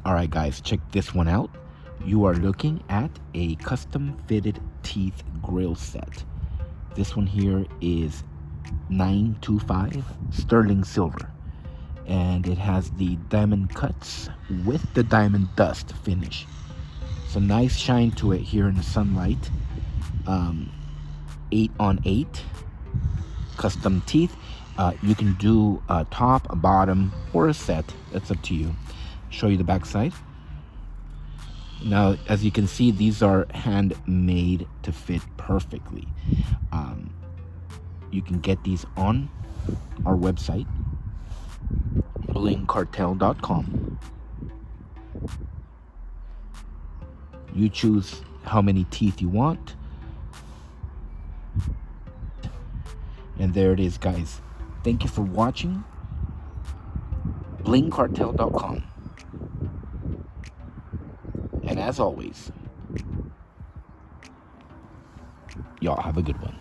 All right, guys, check this one out. You are looking at a custom fitted teeth grill set. This one here is 925 sterling silver, and it has the diamond cuts with the diamond dust finish. So nice shine to it here in the sunlight. 8 on 8 custom teeth. You can do a top, a bottom, or a set. That's up to you. Show you the back side. Now, as you can see, these are handmade to fit perfectly. You can get these on our website, blingcartel.com. You choose how many teeth you want. And there it is, guys. Thank you for watching. blingcartel.com. And as always, y'all have a good one.